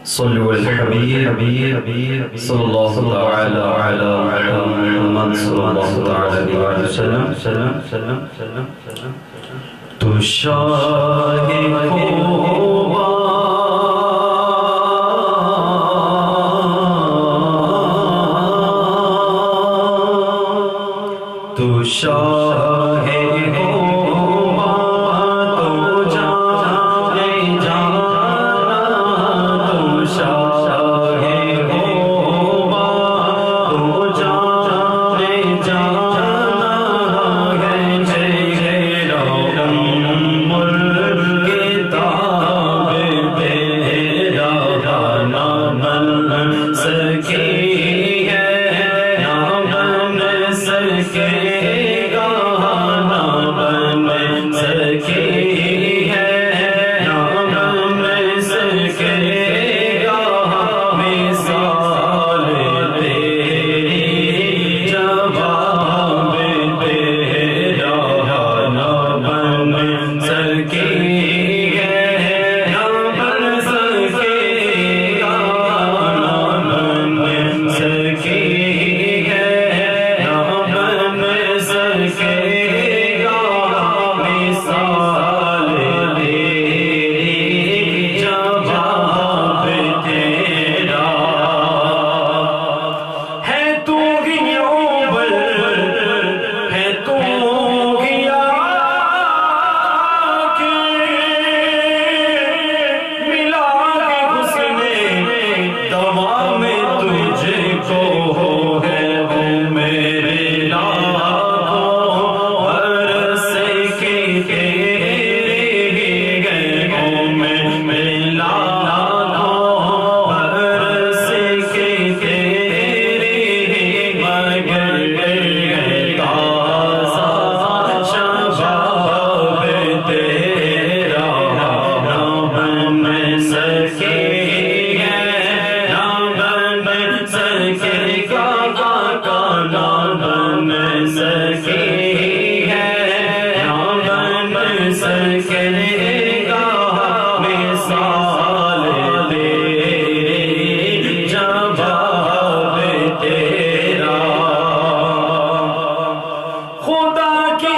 صلوا الحبيب صلى الله تعالى على محمد صلى الله تعالى عليه وسلم تو شاہ خوبا تو شاہ خوبا تو جانے جانا تو شاہ خوبا تو جانے جانا ہے تیرا کتاب تیرا نہ بن سکی ہے نہ بن سکے گا نہ بن سکی ہے نہ بن سکے گا مثال تیری جواب تیرا نہ بن سکی ہے نہ بن سکے گا نہ بن سکی ہے نہ بن سکے گا مثال تیری جواب تیرا ہے تو ہی اول ہے تو ہی آکے ملا کے حسن دوا میں تجھ کو ہے وہ میرے لاکھوں برس کے تیرے گئے وہ میرے لاکھوں برس کے تیرے مگر گئے تازہ شباب تیرا نہ بن سکے ہے نہ بن سکے گا نہ بن سکے ہے نہ بن سکے گا مثال تیری جواب تیرا خدا کی